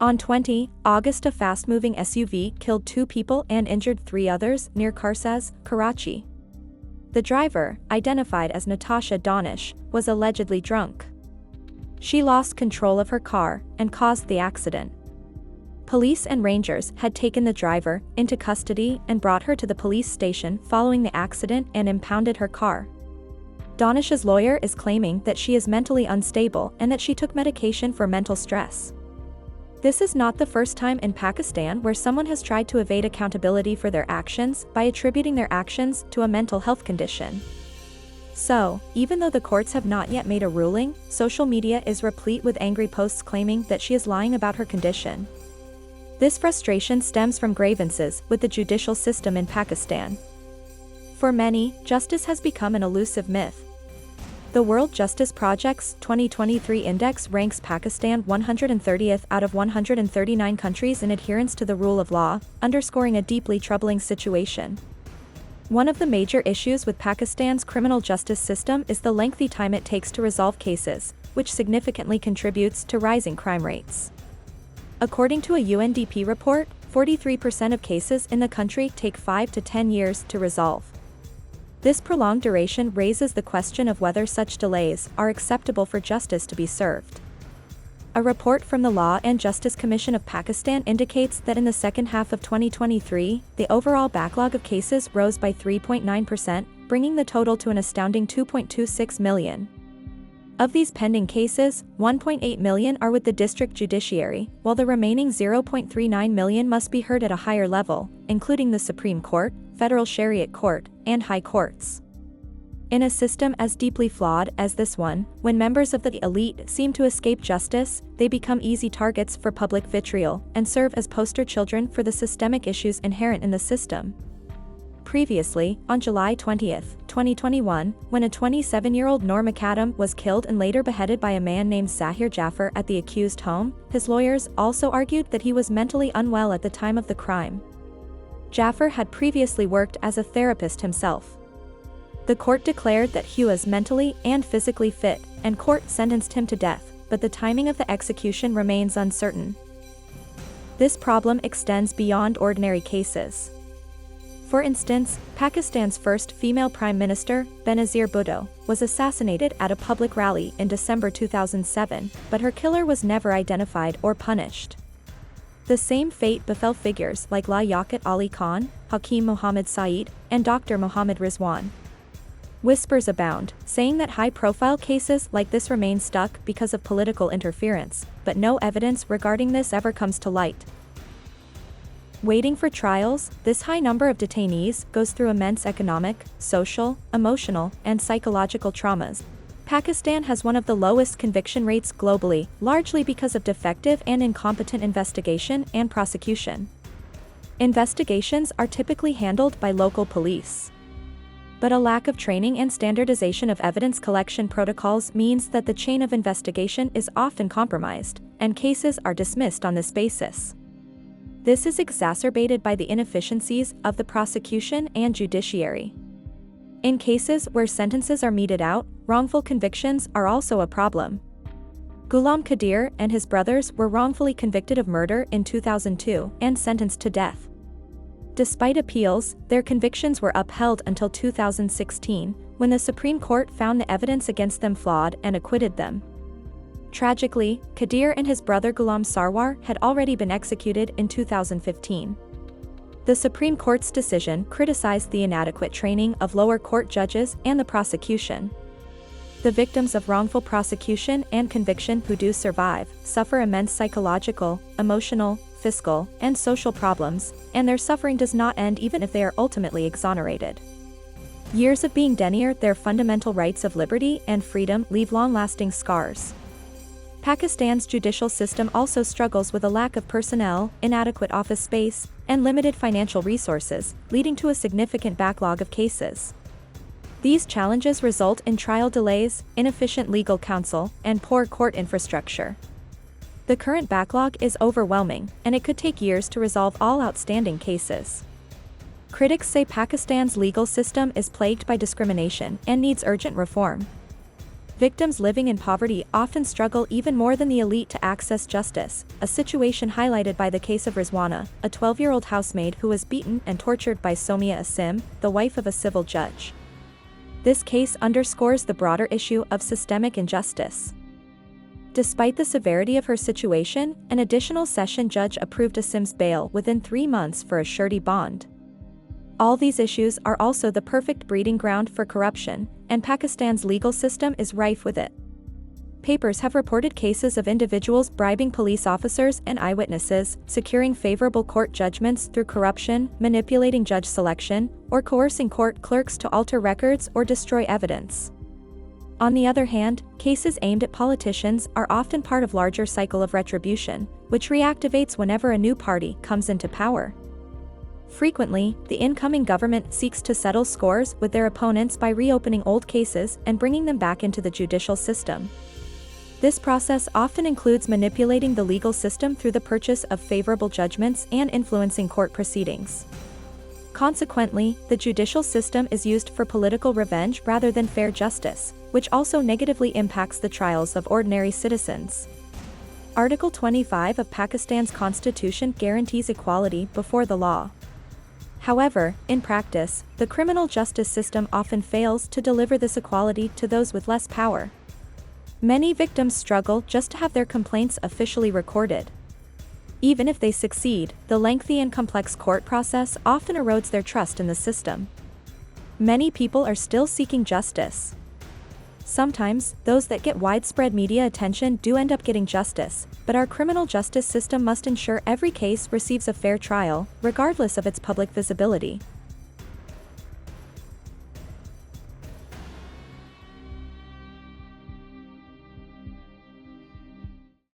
On 20 August, a fast-moving SUV killed 2 people and injured 3 others near Karsaz, Karachi. The driver, identified as Natasha Danish, was allegedly drunk. She lost control of her car and caused the accident. Police and rangers had taken the driver into custody and brought her to the police station following the accident and impounded her car. Danish's lawyer is claiming that she is mentally unstable and that she took medication for mental stress. This is not the first time in Pakistan where someone has tried to evade accountability for their actions by attributing their actions to a mental health condition. So, even though the courts have not yet made a ruling, social media is replete with angry posts claiming that she is lying about her condition. This frustration stems from grievances with the judicial system in Pakistan. For many, justice has become an elusive myth. The World Justice Project's 2023 index ranks Pakistan 130th out of 139 countries in adherence to the rule of law, underscoring a deeply troubling situation. One of the major issues with Pakistan's criminal justice system is the lengthy time it takes to resolve cases, which significantly contributes to rising crime rates. According to a UNDP report, 43% of cases in the country take 5 to 10 years to resolve. This prolonged duration raises the question of whether such delays are acceptable for justice to be served. A report from the Law and Justice Commission of Pakistan indicates that in the second half of 2023, the overall backlog of cases rose by 3.9%, bringing the total to an astounding 2.26 million. Of these pending cases, 1.8 million are with the district judiciary, while the remaining 0.39 million must be heard at a higher level, including the Supreme Court, Federal Shariat Court, and High Courts. In a system as deeply flawed as this one, when members of the elite seem to escape justice, they become easy targets for public vitriol and serve as poster children for the systemic issues inherent in the system. Previously, on July 20, 2021, when a 27-year-old Noor Makadam was killed and later beheaded by a man named Zahir Jaffer at the accused home, his lawyers also argued that he was mentally unwell at the time of the crime. Jaffer had previously worked as a therapist himself. The court declared that he was mentally and physically fit, and court sentenced him to death, but the timing of the execution remains uncertain. This problem extends beyond ordinary cases. For instance, Pakistan's first female Prime Minister, Benazir Bhutto, was assassinated at a public rally in December 2007, but her killer was never identified or punished. The same fate befell figures like Liaquat Ali Khan, Hakim Mohammad Saeed, and Dr. Mohammad Rizwan. Whispers abound, saying that high-profile cases like this remain stuck because of political interference, but no evidence regarding this ever comes to light. Waiting for trials, this high number of detainees goes through immense economic, social, emotional, and psychological traumas. Pakistan has one of the lowest conviction rates globally, largely because of defective and incompetent investigation and prosecution. Investigations are typically handled by local police. But a lack of training and standardization of evidence collection protocols means that the chain of investigation is often compromised, and cases are dismissed on this basis. This is exacerbated by the inefficiencies of the prosecution and judiciary. In cases where sentences are meted out, wrongful convictions are also a problem. Ghulam Qadir and his brothers were wrongfully convicted of murder in 2002 and sentenced to death. Despite appeals, their convictions were upheld until 2016, when the Supreme Court found the evidence against them flawed and acquitted them. Tragically, Qadir and his brother Ghulam Sarwar had already been executed in 2015. The Supreme Court's decision criticized the inadequate training of lower court judges and the prosecution. The victims of wrongful prosecution and conviction who do survive suffer immense psychological, emotional, fiscal, and social problems, and their suffering does not end even if they are ultimately exonerated. Years of being denied their fundamental rights of liberty and freedom leave long-lasting scars. Pakistan's judicial system also struggles with a lack of personnel, inadequate office space, and limited financial resources, leading to a significant backlog of cases. These challenges result in trial delays, inefficient legal counsel, and poor court infrastructure. The current backlog is overwhelming, and it could take years to resolve all outstanding cases. Critics say Pakistan's legal system is plagued by discrimination and needs urgent reform. Victims living in poverty often struggle even more than the elite to access justice, a situation highlighted by the case of Rizwana, a 12-year-old housemaid who was beaten and tortured by Somia Asim, the wife of a civil judge. This case underscores the broader issue of systemic injustice. Despite the severity of her situation, an additional session judge approved Asim's bail within 3 months for a surety bond. All these issues are also the perfect breeding ground for corruption, and Pakistan's legal system is rife with it. Papers have reported cases of individuals bribing police officers and eyewitnesses, securing favorable court judgments through corruption, manipulating judge selection, or coercing court clerks to alter records or destroy evidence. On the other hand, cases aimed at politicians are often part of a larger cycle of retribution, which reactivates whenever a new party comes into power. Frequently, the incoming government seeks to settle scores with their opponents by reopening old cases and bringing them back into the judicial system. This process often includes manipulating the legal system through the purchase of favorable judgments and influencing court proceedings. Consequently, the judicial system is used for political revenge rather than fair justice, which also negatively impacts the trials of ordinary citizens. Article 25 of Pakistan's constitution guarantees equality before the law. However, in practice, the criminal justice system often fails to deliver this equality to those with less power. Many victims struggle just to have their complaints officially recorded. Even if they succeed, the lengthy and complex court process often erodes their trust in the system. Many people are still seeking justice. Sometimes, those that get widespread media attention do end up getting justice, but our criminal justice system must ensure every case receives a fair trial, regardless of its public visibility.